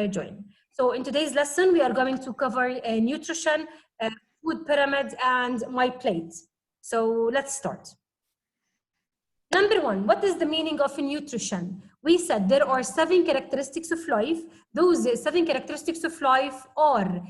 join. So in today's lesson, we are going to cover nutrition, food pyramid, and my plate. So let's start. Number one, what is the meaning of nutrition? We said there are 7 characteristics of life. Those 7 characteristics of life are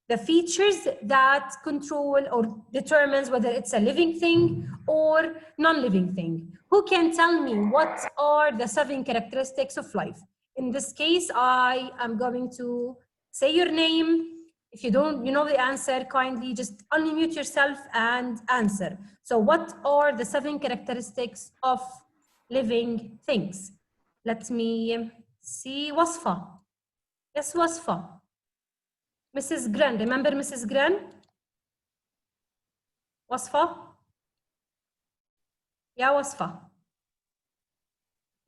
the features that control or determines whether it's a living thing or non-living thing. Who can tell me what are the 7 characteristics of life? In this case, I am going to say your name. If you don't, you know the answer, kindly just unmute yourself and answer. So what are the 7 characteristics of living things? Let me see. Wasfa. Yes, Wasfa. Mrs. Gren. Remember Mrs. Gren? Wasfa? Yeah, Wasfa.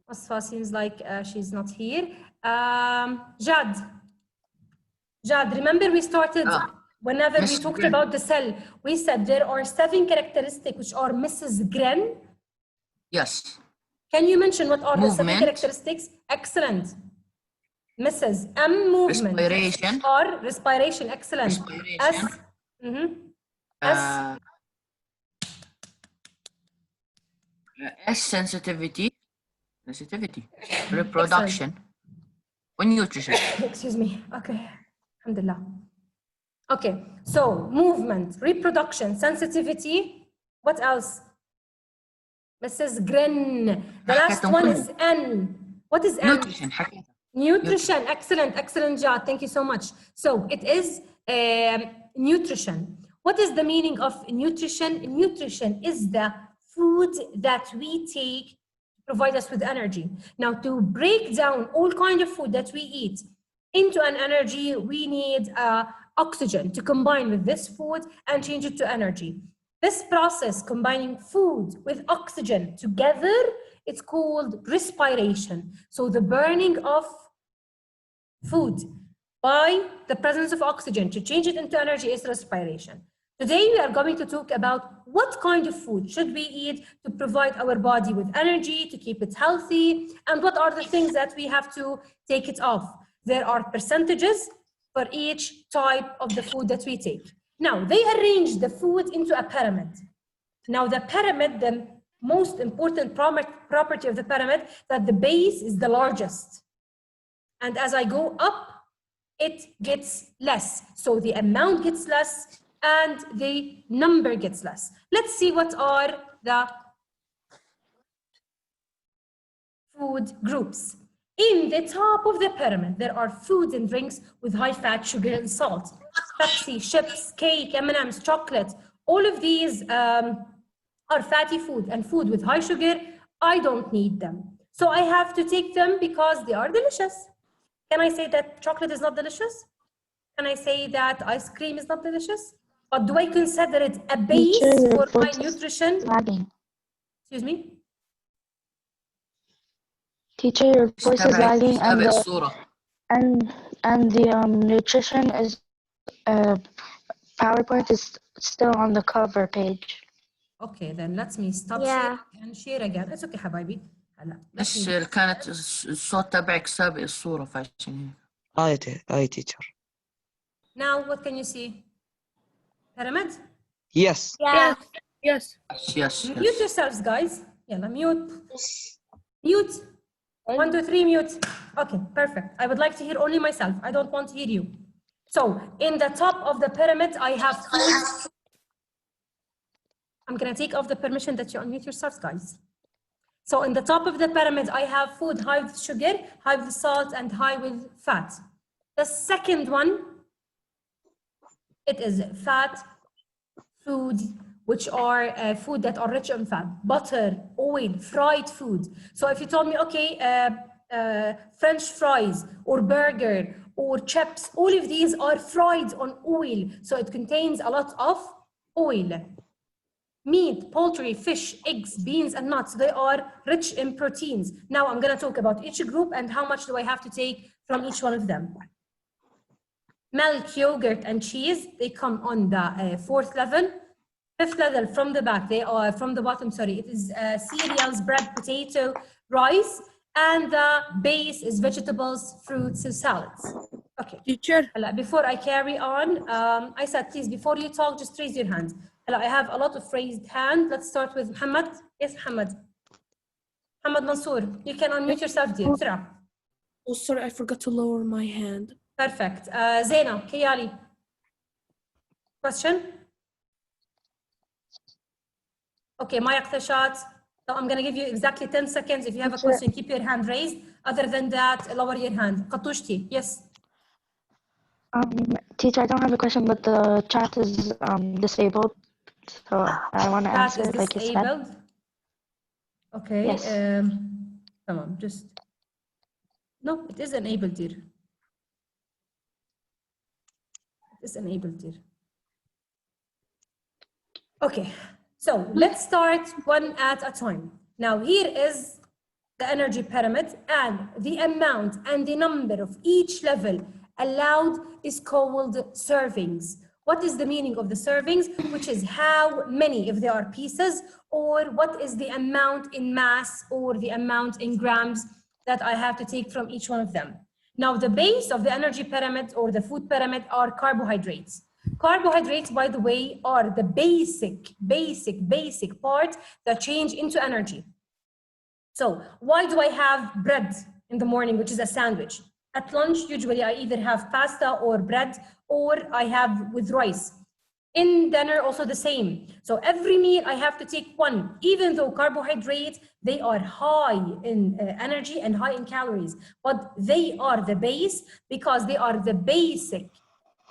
Wasfa seems like she's not here. Jad. Jad, remember we started, whenever we talked about the cell, we said there are 7 characteristics which are Mrs. Gren. Yes. Can you mention what are the 7 characteristics? Excellent. Mrs. M, movement. Respiration. R, respiration. Excellent. Respiration. S. S, sensitivity. Sensitivity. Reproduction. Or nutrition. Excuse me. Okay. Alhamdulillah. Okay. So movement, reproduction, sensitivity. What else? Mrs. Gren. The last one is N. What is N? Nutrition. Nutrition. Excellent. Excellent job. Thank you so much. So it is nutrition. What is the meaning of nutrition? Nutrition is the food that we take to provide us with energy. Now, to break down all kinds of food that we eat into an energy, we need oxygen to combine with this food and change it to energy. This process, combining food with oxygen together, it's called respiration. So the burning of food by the presence of oxygen to change it into energy is respiration. Today, we are going to talk about what kind of food should we eat to provide our body with energy, to keep it healthy, and what are the things that we have to take it off. There are percentages for each type of the food that we take. Now, they arrange the food into a pyramid. Now, the pyramid, the most important property of the pyramid, that the base is the largest. And as I go up, it gets less. So the amount gets less and the number gets less. Let's see what are the food groups. In the top of the pyramid, there are foods and drinks with high fat, sugar, and salt. Pepsi, chips, cake, M&Ms, chocolate. All of these are fatty food, and food with high sugar, I don't need them. So I have to take them because they are delicious. Can I say that chocolate is not delicious? Can I say that ice cream is not delicious? But do I consider it a base for my nutrition? Excuse me? Teacher, your voice is lagging, and the nutrition is PowerPoint is still on the cover page. Okay, then let me stop sharing and share again. It's okay حبايبي. هلا. بس كانت الصوت تبعك سابق الصورة فعشان هيك. teacher. Now what can you see? Pyramid? Yes. Yeah. Yes. Mute yourselves, guys. يلا mute. Mute. 1, 2, 3, mute. Okay, perfect. I would like to hear only myself. I don't want to hear you. So in the top of the pyramid, I have food. I'm gonna take off the permission that you unmute yourselves, guys. So in the top of the pyramid, I have food high with sugar, high with salt, and high with fat. The second one, it is fat food, which are food that are rich in fat, butter, oil, fried food. So if you told me, okay, French fries or burger or chips, all of these are fried on oil. So it contains a lot of oil. Meat, poultry, fish, eggs, beans, and nuts, they are rich in proteins. Now I'm gonna talk about each group and how much do I have to take from each one of them. Milk, yogurt, and cheese, they come on the fourth level. Fifth level from the back, they are from the bottom, sorry, it is cereals, bread, potato, rice, and the base is vegetables, fruits, and salads. Okay. Teacher, Before I carry on, I said, please, before you talk, just raise your hand. I have a lot of raised hands. Let's start with Muhammad. Yes, Muhammad. Muhammad Mansour, you can unmute yourself, dear. بسرعة. oh sorry, I forgot to lower my hand. Perfect. Zaina, Kayali. Question? Okay, Maya Qtashat. So I'm going to give you exactly 10 seconds. If you have a question, keep your hand raised. Other than that, lower your hand. Qatushti, yes. Teacher, I don't have a question, but the chat is disabled, so I want to Chat answer is it like you said. disabled. Okay. Yes. Come on, just. No, it is enabled, dear. It is enabled, dear. Okay, so let's start one at a time. Now here is the energy pyramid, and the amount and the number of each level allowed is called servings. What is the meaning of the servings? Which is how many, if there are pieces, or what is the amount in mass or the amount in grams that I have to take from each one of them. Now the base of the energy pyramid or the food pyramid are carbohydrates. Carbohydrates, by the way, are the basic part that change into energy. So why do I have bread in the morning, which is a sandwich? At lunch, usually I either have pasta or bread, or I have with rice. In dinner, also the same. So every meal I have to take one, even though carbohydrates, they are high in energy and high in calories, but they are the base because they are the basic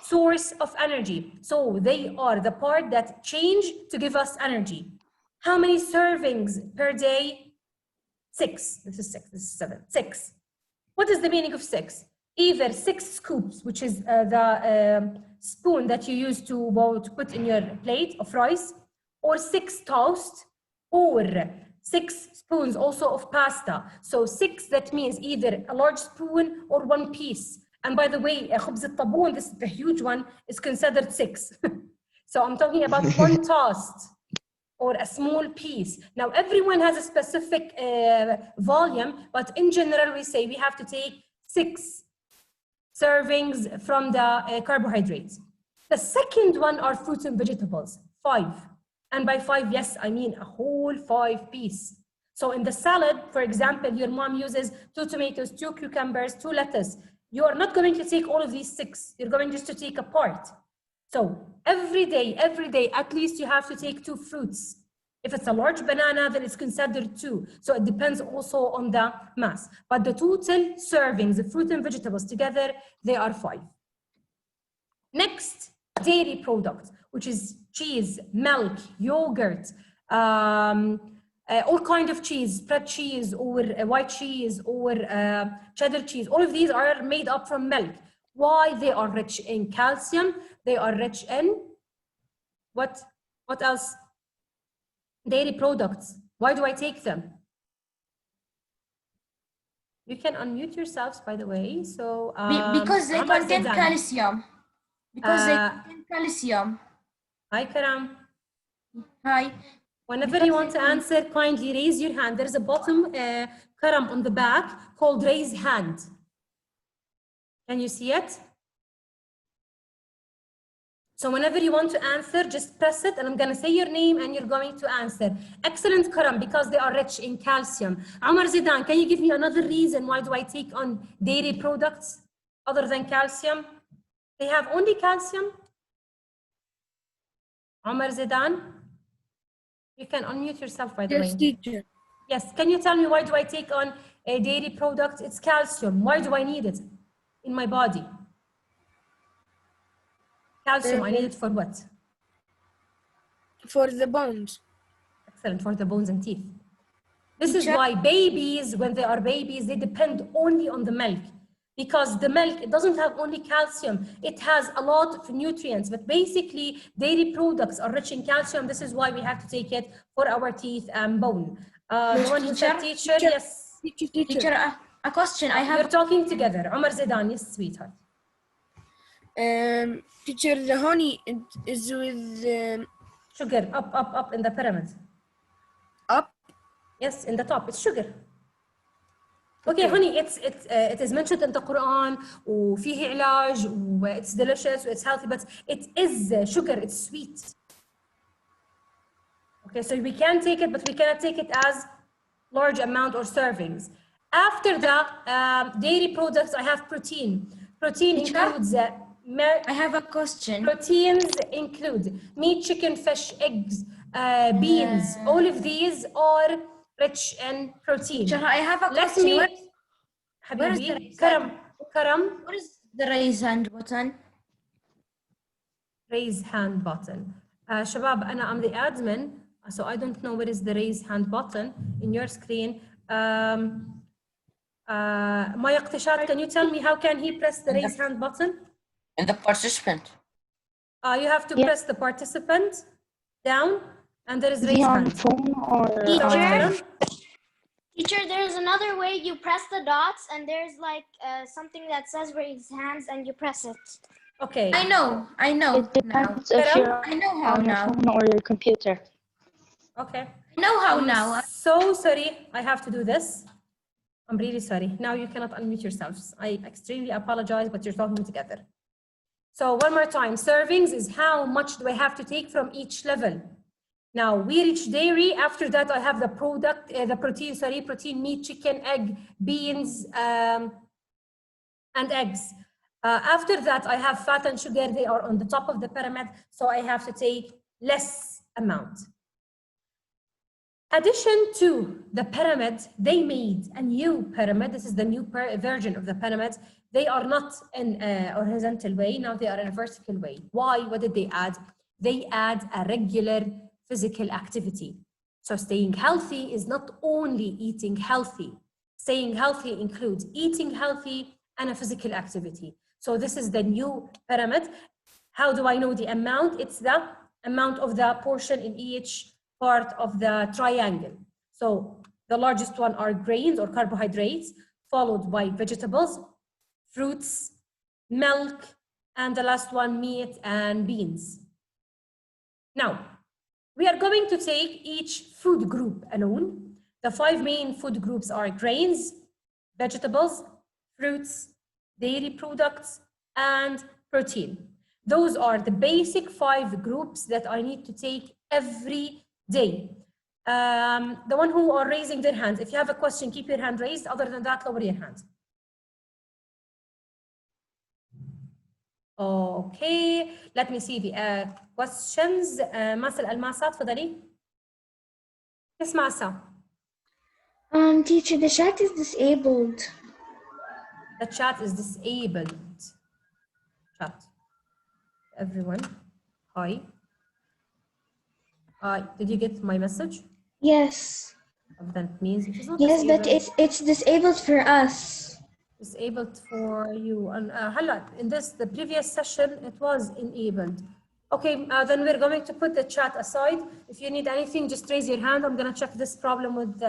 source of energy. So they are the part that change to give us energy. How many servings per day? 6. This is 6. This is 7. 6. What is the meaning of 6? Either 6 scoops, which is the spoon that you use to put in your plate of rice, or 6 toast, or 6 spoons also of pasta. So 6, that means either a large spoon or 1 piece. And by the way, خبز الطابون, this is the huge one, is considered 6. So I'm talking about 1 toast or a small piece. Now, everyone has a specific volume, but in general, we say we have to take 6 servings from the carbohydrates. The second one are fruits and vegetables, 5. And by 5, yes, I mean a whole 5 piece. So in the salad, for example, your mom uses 2 tomatoes, 2 cucumbers, 2 lettuce. You are not going to take all of these 6. You're going just to take a part. So every day, at least you have to take 2 fruits. If it's a large banana, then it's considered 2. So it depends also on the mass. But the total servings of fruit and vegetables together, they are 5. Next, dairy products, which is cheese, milk, yogurt, all kind of cheese, spread cheese or white cheese or cheddar cheese. All of these are made up from milk. Why? They are rich in calcium. They are rich in what else? Dairy products. Why do I take them? You can unmute yourselves, by the way. So because they Omar contain Zidane. calcium. Because they contain calcium. Hi, Karam. Hi. Whenever you want to answer, kindly raise your hand. There's a bottom Karam on the back called raise hand. Can you see it? So whenever you want to answer, just press it, and I'm going to say your name, and you're going to answer. Excellent, Karam, because they are rich in calcium. Omar Zidane, can you give me another reason why do I take on dairy products other than calcium? They have only calcium? Omar Zidane? You can unmute yourself, by the way. Yes, teacher. Yes, can you tell me why do I take on a dairy product? It's calcium. Why do I need it in my body? Calcium, I need it for what? For the bones. Excellent, for the bones and teeth. This is why babies, when they are babies, they depend only on the milk. Because the milk, it doesn't have only calcium, it has a lot of nutrients, but basically dairy products are rich in calcium. This is why we have to take it for our teeth and bone. The one who said teacher, yes. Teacher, a question I have. We're talking together. Omar Zidane, yes, sweetheart. Teacher, the honey is with Sugar, up in the pyramid. up. Yes, in the top, it's sugar. Okay, honey, it is mentioned in the Quran وفيه علاج و it's delicious, it's healthy, but it is sugar, it's sweet. Okay, so we can take it, but we cannot take it as large amount or servings. After the dairy products, I have protein. Protein Teacher? includes I have a question. proteins include meat, chicken, fish, eggs, beans. All of these are rich in protein. Teacher, I have a Let question. me, Where is the حبيبي, raise Karam, What is the raise hand button? raise hand button. شباب, I'm the admin, so I don't know what is the raise hand button in your screen. Maya Qtishat, can you tell me how can he press the raise hand button? And the participant. You have to Yeah. press the participant down, and there is Is he raise on hand. phone or Karam? Teacher, there's another way. You press the dots, and there's like something that says raise hands, and you press it. Okay. I know It now. depends if Karam? you're I know how on your now. phone or your computer. Okay. I know how I'm now. so sorry I have to do this. I'm really sorry. Now you cannot unmute yourselves. I extremely apologize, but you're talking together. So one more time, servings is how much do I have to take from each level. Now we reach dairy. After that, I have the product, the protein, protein, meat, chicken, egg, beans, and eggs. After that, I have fat and sugar. They are on the top of the pyramid, so I have to take less amount. Addition to the pyramid, they made a new pyramid. This is the new version of the pyramid. They are not in a horizontal way. Now they are in a vertical way. Why? What did they add? They add a regular physical activity. So staying healthy is not only eating healthy. Staying healthy includes eating healthy and a physical activity. So this is the new pyramid. How do I know the amount? It's the amount of the portion in each part of the triangle. So the largest one are grains or carbohydrates, followed by vegetables, fruits, milk, and the last one, meat and beans. Now, we are going to take each food group alone. The 5 main food groups are grains, vegetables, fruits, dairy products, and protein. Those are the basic 5 groups that I need to take every day. The one who are raising their hands, if you have a question, keep your hand raised. Other than that, lower your hand. Okay, let me see the questions. ماسة الألماسة تفضلي. Yes, Masa. Teacher, the chat is disabled. The chat is disabled. Chat. Everyone. Hi. Did you get my message? Yes. That means it is not Yes, disabled. but it's disabled for us. Disabled for you. And in the previous session, it was enabled. Okay, then we're going to put the chat aside. If you need anything, just raise your hand. I'm going to check this problem with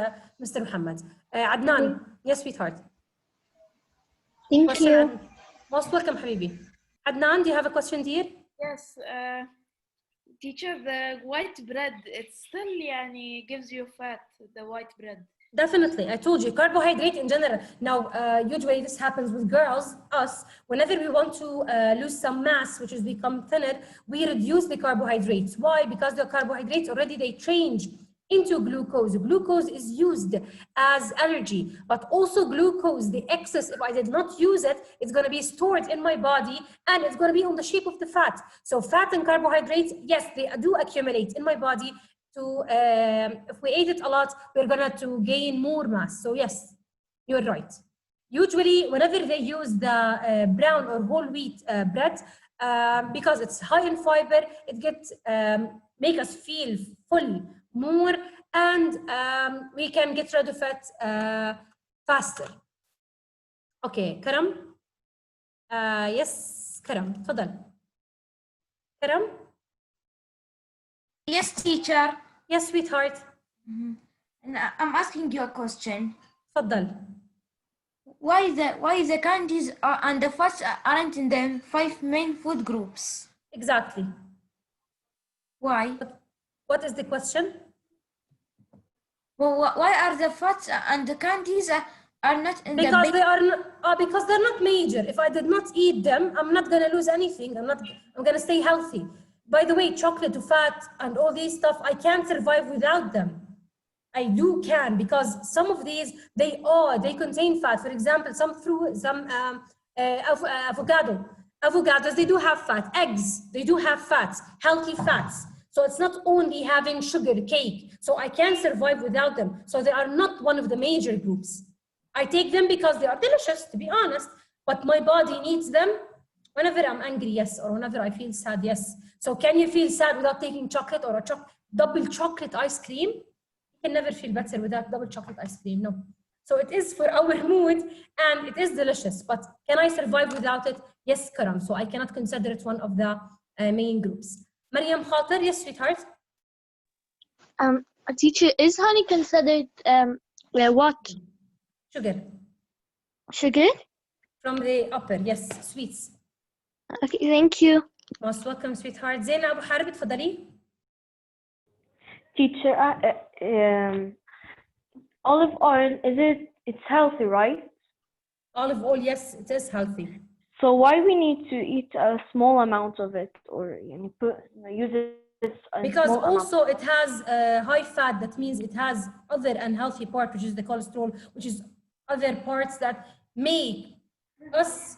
Mr. Muhammad. Adnan, yes, sweetheart. Thank Question you. and most welcome, Habibi. Adnan, do you have a question, dear? Yes, teacher, the white bread, it still يعني gives you fat, the white bread. Definitely, I told you, carbohydrate in general. Now, usually this happens with girls, us, whenever we want to lose some mass, which is become thinner, we reduce the carbohydrates. Why? Because the carbohydrates already, they change into glucose. Glucose is used as energy, but also glucose, the excess, if I did not use it, it's going to be stored in my body and it's going to be on the shape of the fat. So fat and carbohydrates, yes, they do accumulate in my body. If we ate it a lot, we're gonna to gain more mass. So yes, you're right. Usually, whenever they use the brown or whole wheat bread, because it's high in fiber, it gets make us feel full more, and we can get rid of it faster. Okay, Karam. Yes, Karam. تفضل. Karam. Yes, teacher. Yes, sweetheart. And I'm asking you a question. تفضل. Why the candies and the fats aren't in the 5 main food groups? Exactly. Why? What is the question? Well, why are the fats and the candies are not in Because the they are not, because they're not major. If I did not eat them, I'm not gonna lose anything. I'm gonna stay healthy. By the way, chocolate to fat and all these stuff, I can't survive without them. I can, because some of these, they contain fat. For example, some fruit, some avocados, they do have fat. Eggs, they do have fats, healthy fats. So it's not only having sugar, cake. So I can survive without them. So they are not one of the major groups. I take them because they are delicious, to be honest, but my body needs them whenever I'm angry, yes, or whenever I feel sad, yes. So can you feel sad without taking chocolate or a double chocolate ice cream? You can never feel better without double chocolate ice cream, no. So it is for our mood and it is delicious, but can I survive without it? Yes, Karam. So I cannot consider it one of the main groups. Mariam Khater, yes, sweetheart. Teacher, is honey considered what? Sugar. Sugar? From the upper, yes, sweets. Okay, thank you. Most welcome, sweetheart. Zaina Abu Harib, تفضلي. Teacher, olive oil, it's healthy, right? Olive oil, yes, it is healthy. So why we need to eat a small amount of it, or use it? Because also it has high fat. That means it has other unhealthy part, which is the cholesterol, which is other parts that make us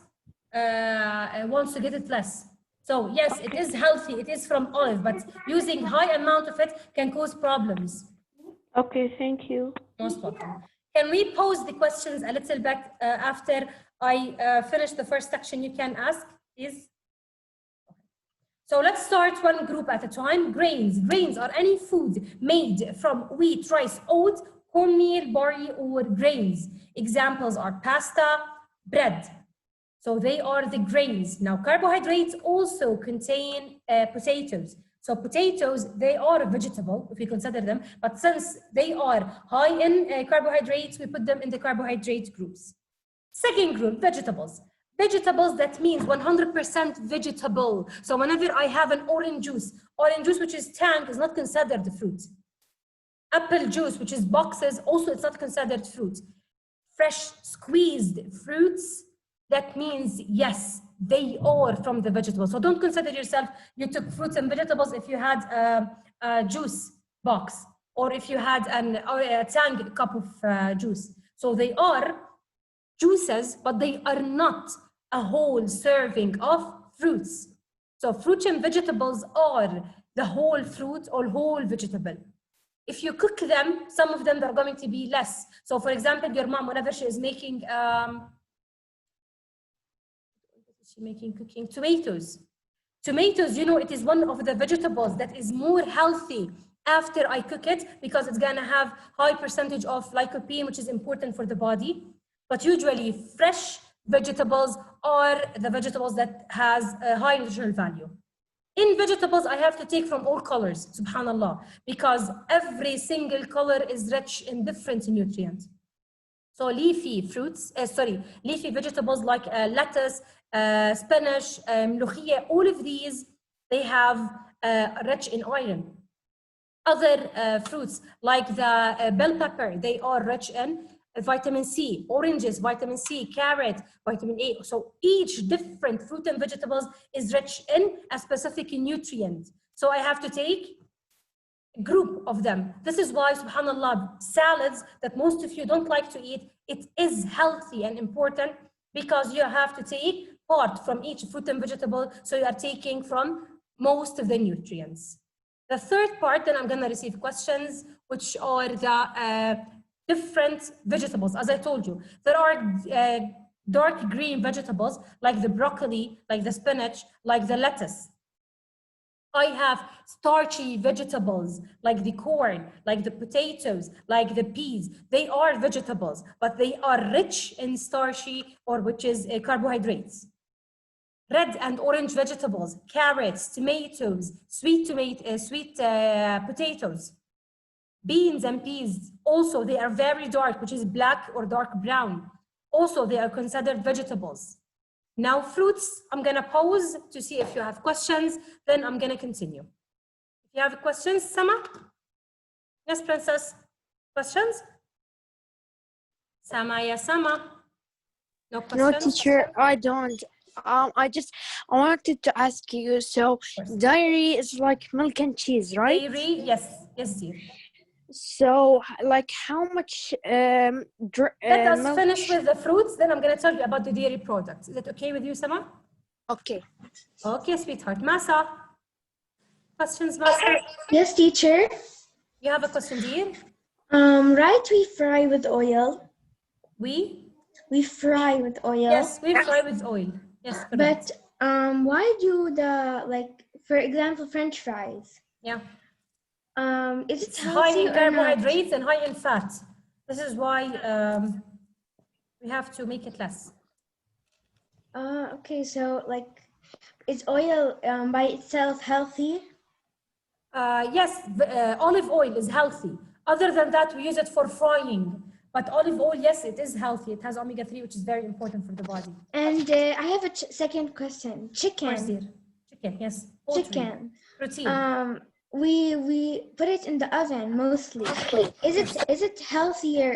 want to get it less. So yes, it is healthy. It is from olive, but using high amount of it can cause problems. Okay, thank you. Most welcome. Can we pose the questions a little bit after I finish the first section? You can ask, please. So let's start one group at a time. Grains. Grains are any food made from wheat, rice, oat, cornmeal, barley, or grains. Examples are pasta, bread. So they are the grains. Now, carbohydrates also contain potatoes. So potatoes, they are a vegetable, if we consider them, but since they are high in carbohydrates, we put them in the carbohydrate groups. Second group, vegetables. Vegetables, that means 100% vegetable. So whenever I have an orange juice which is tank, is not considered a fruit. Apple juice, which is boxes, also it's not considered fruit. Fresh squeezed fruits, that means yes, they are from the vegetables. So don't consider yourself, you took fruits and vegetables if you had a juice box, or if you had a tank cup of juice. So they are juices, but they are not a whole serving of fruits. So fruits and vegetables are the whole fruit or whole vegetable. If you cook them, some of them are going to be less. So for example, your mom, whenever she is making cooking tomatoes. Tomatoes, you know, it is one of the vegetables that is more healthy after I cook it, because it's gonna have high percentage of lycopene, which is important for the body. But usually fresh vegetables are the vegetables that has a high nutritional value. In vegetables, I have to take from all colors, subhanallah, because every single color is rich in different nutrients. So leafy fruits, leafy vegetables like lettuce, spinach, ملوخية, all of these, they have rich in iron. Other fruits like the bell pepper, they are rich in vitamin C, oranges, vitamin C, carrot, vitamin A. So each different fruit and vegetables is rich in a specific nutrient. So I have to take a group of them. This is why, subhanallah, salads that most of you don't like to eat, it is healthy and important, because you have to take part from each fruit and vegetable. So you are taking from most of the nutrients. The third part, then I'm gonna receive questions, which are the different vegetables. As I told you, there are dark green vegetables like the broccoli, like the spinach, like the lettuce. I have starchy vegetables like the corn, like the potatoes, like the peas. They are vegetables, but they are rich in starchy, or which is carbohydrates. Red and orange vegetables, carrots, tomatoes, sweet potatoes. Beans and peas, also they are very dark, which is black or dark brown. Also, they are considered vegetables. Now fruits, I'm gonna pause to see if you have questions, then I'm gonna continue. If you have questions, Sama? Yes, Princess, questions? Sama ya Sama. No No, questions? teacher, I don't. I wanted to ask you. So, dairy is like milk and cheese, right? Dairy, yes, yes, dear. So, like, how much Let us milk? finish with the fruits, then I'm going to tell you about the dairy products. Is it okay with you, Sama? Okay. Okay, sweetheart. Masa? Questions, Masa? Yes, teacher. You have a question, dear? Right, we fry with oil. We fry with oil. Yes, we fry with oil. Yes, correct. But why do for example, French fries? Yeah. Is it It's healthy high in or carbohydrates and high in fat. This is why we have to make it less. Okay, so is oil by itself healthy? Yes, olive oil is healthy. Other than that, we use it for frying. But olive oil, yes, it is healthy. It has omega-3, which is very important for the body. And I have a second question. Chicken. Of course, dear. Chicken, yes. Poultry. Chicken. Protein. We put it in the oven mostly. Is it healthier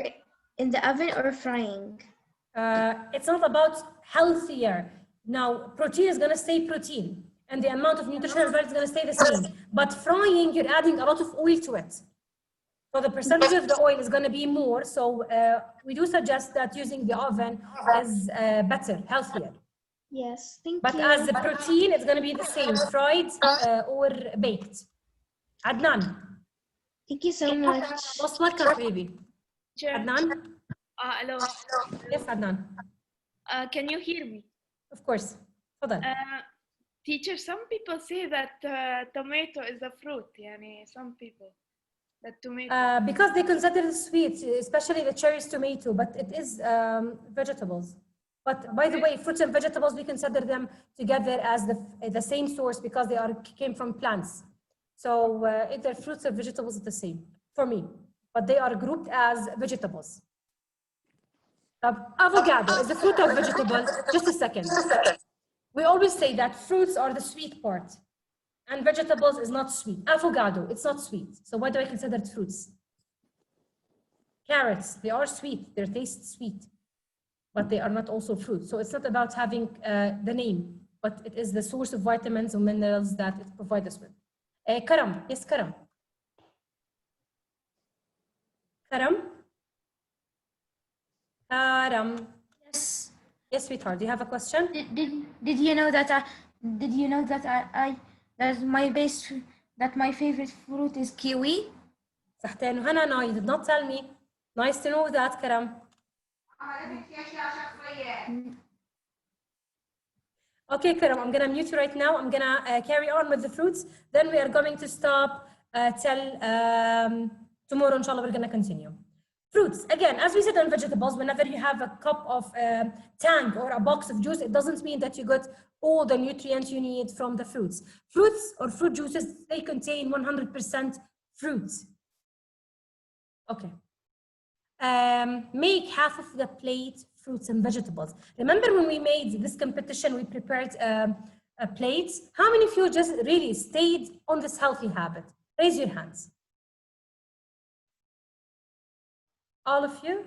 in the oven or frying? It's not about healthier. Now, protein is going to stay protein, and the amount of nutritional value is going to stay the same. But frying, you're adding a lot of oil to it. So the percentage of the oil is going to be more. So we do suggest that using the oven is better, healthier. Yes, thank you. But as the protein, it's going to be the same, fried or baked. Adnan. Thank you so much. Most welcome, baby. Teacher. Adnan? Hello. Yes, Adnan. Can you hear me? Of course. Hold on. Teacher, some people say that tomato is a fruit. Yani, some people. That tomato. Because they consider it sweet, especially the cherries tomato, but it is vegetables. But by the way, fruits and vegetables, we consider them together as the same source because they came from plants. So either fruits or vegetables are the same for me, but they are grouped as vegetables. Avocado is a fruit or vegetable. Just a second. We always say that fruits are the sweet part and vegetables is not sweet. Avocado, it's not sweet. So why do I consider it fruits? Carrots, they are sweet. They taste sweet, but they are not also fruit. So it's not about having the name, but it is the source of vitamins and minerals that it provides us with. Karam, yes, Karam. Karam? Karam. Yes. Yes, sweetheart, do you have a question? Did you know that that my favorite fruit is kiwi? Sahten Hana, no, you did not tell me. Nice to know that, Karam. Okay, Karam, I'm gonna mute you right now. I'm gonna carry on with the fruits. Then we are going to stop till tomorrow, inshallah, we're gonna continue. Fruits, again, as we said on vegetables, whenever you have a cup of tang or a box of juice, it doesn't mean that you got all the nutrients you need from the fruits. Fruits or fruit juices, they contain 100% fruits. Okay. Make half of the plate fruits and vegetables. Remember when we made this competition, we prepared plates? How many of you just really stayed on this healthy habit? Raise your hands. All of you?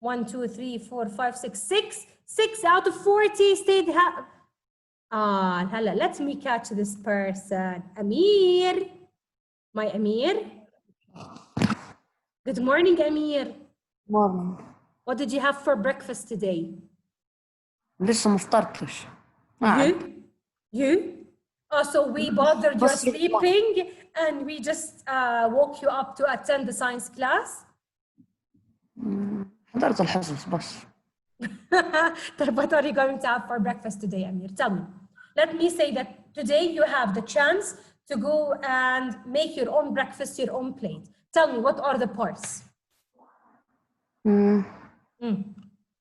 1, 2, 3, 4, 5, 6, 6. 6 out of 40 stayed happy. Hala, let me catch this person. Amir. My Amir. Good morning, Amir. Morning. What did you have for breakfast today? لسه مفطرتش. You? Oh, so we bothered you sleeping and we just woke you up to attend the science class? حضرت الحصص بس. What are you going to have for breakfast today, Amir? Tell me. Let me say that today you have the chance to go and make your own breakfast, your own plate. Tell me, what are the parts?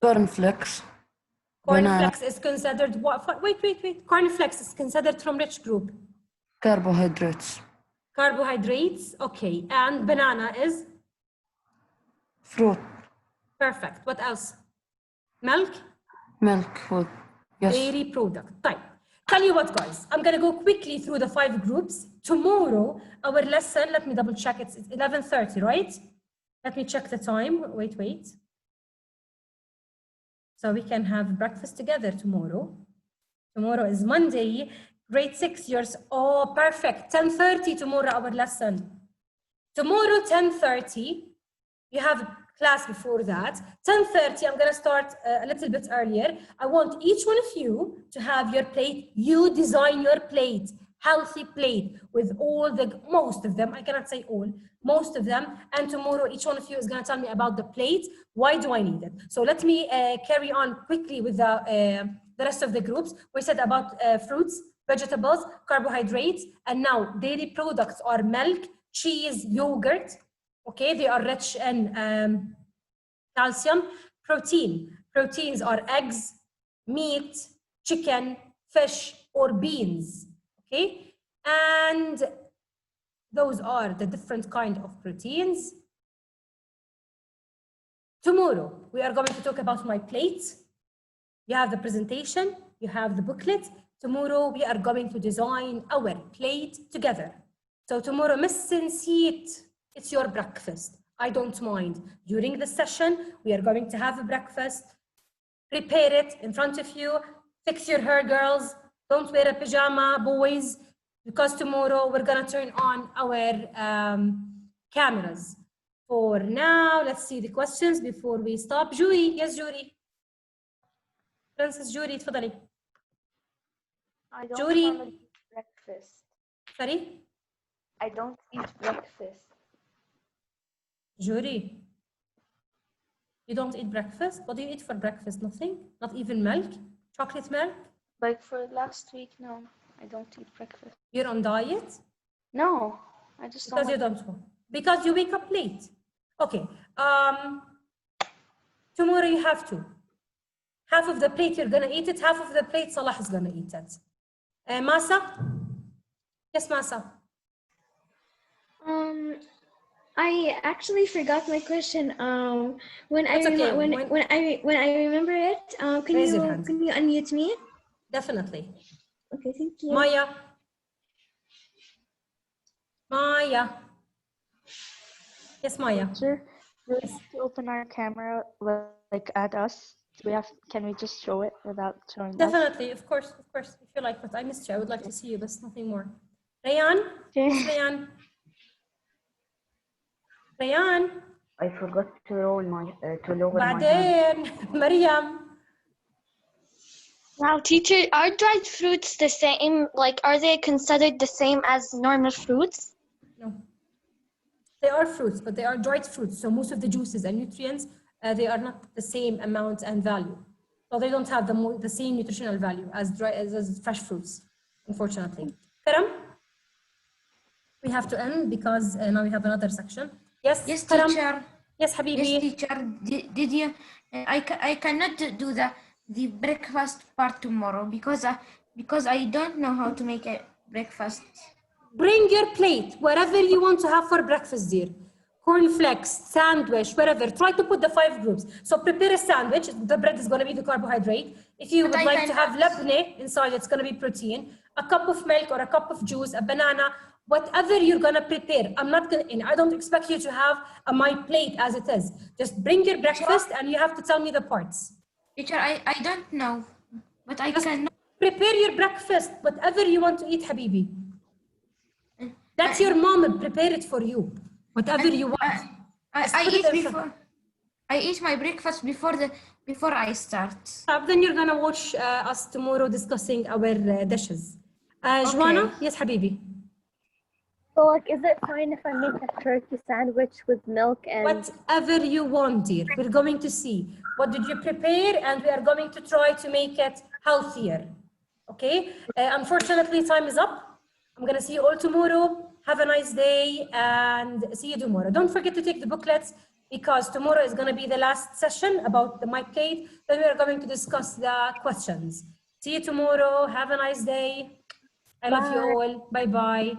Cornflakes. Cornflakes is considered what? Wait. Cornflakes is considered from which group? Carbohydrates. Carbohydrates, okay. And banana is? Fruit. Perfect. What else? Milk? Milk food. Yes. Dairy product. Right. Tell you what, guys. I'm going to go quickly through the 5 groups. Tomorrow, our lesson, let me double check. It's 11:30, right? Let me check the time. Wait. So we can have breakfast together tomorrow. Tomorrow is Monday. Grade 6 years. Oh, perfect. 10:30 tomorrow, our lesson. Tomorrow, 10:30. You have class before that. 10:30, I'm going to start a little bit earlier. I want each one of you to have your plate. You design your plate, healthy plate with all the, most of them, I cannot say all, most of them. And tomorrow, each one of you is going to tell me about the plate. Why do I need it? So let me carry on quickly with the rest of the groups. We said about fruits, vegetables, carbohydrates, and now dairy products are milk, cheese, yogurt. Okay, they are rich in calcium. Proteins are eggs, meat, chicken, fish, or beans. Okay, and those are the different kind of proteins. Tomorrow, we are going to talk about my plate. You have the presentation, you have the booklet. Tomorrow, we are going to design our plate together. So tomorrow, Miss Sinseet, it's your breakfast. I don't mind. During the session, we are going to have a breakfast. Prepare it in front of you. Fix your hair, girls. Don't wear a pajama, boys, because tomorrow we're gonna turn on our cameras. For now, let's see the questions before we stop. Jury, yes, Jury. Princess Jury, تفضلي. I don't Jury. want to eat breakfast. Sorry? I don't eat breakfast. Jury, you don't eat breakfast? What do you eat for breakfast? Nothing? Not even milk? Chocolate milk? Like for last week, no, I don't eat breakfast. You're on diet? No, I just Because you don't. don't want. Because you wake up late. Okay. Tomorrow you have to. Half of the plate you're gonna eat it, half of the plate Salah is gonna eat it. Masa? Yes, Masa. I actually forgot my question. When I That's okay. when I remember it, Raise your hand. can you unmute me? Definitely. Okay, thank you. Maya. Maya. Yes, Maya. Sir, do we have to open our camera like at us? Can we just show it without showing us? Definitely, of course, if you like, but I missed you. I would like to see you, but nothing more. Rayan? Okay. Yes, Rayan. Rayan? I forgot to lower my hand. بعدين Mariam. Now, teacher, are dried fruits the same? Like, are they considered the same as normal fruits? No. They are fruits, but they are dried fruits. So most of the juices and nutrients, they are not the same amount and value. So they don't have the same nutritional value as fresh fruits, unfortunately. Karam? We have to end because now we have another section. Yes, Yes, Karam? teacher. Yes, Habibi. Yes, teacher. Did you? I cannot do the breakfast part tomorrow because I don't know how to make a breakfast. Bring your plate, whatever you want to have for breakfast, dear. Cornflakes, sandwich, whatever. Try to put the 5 groups. So prepare a sandwich. The bread is going to be the carbohydrate. If you would like to have labne inside, it's going to be protein. A cup of milk or a cup of juice, a banana, whatever you're going to prepare. I'm not going to, I don't expect you to have my plate as it is. Just bring your breakfast and you have to tell me the parts. Teacher, I don't know, but I can. Prepare your breakfast, whatever you want to eat, Habibi. That's your mom, prepare it for you. Whatever you want. I eat my breakfast before I start. Then you're gonna watch us tomorrow discussing our dishes. Joanna, yes, Habibi. So, like, is it fine if I make a turkey sandwich with milk and? Whatever you want, dear. We're going to see what did you prepare, and we are going to try to make it healthier. Okay. Unfortunately, time is up. I'm gonna see you all tomorrow. Have a nice day and see you tomorrow. Don't forget to take the booklets because tomorrow is going to be the last session about the mic plate. Then we are going to discuss the questions. See you tomorrow. Have a nice day. I love you all. Bye-bye.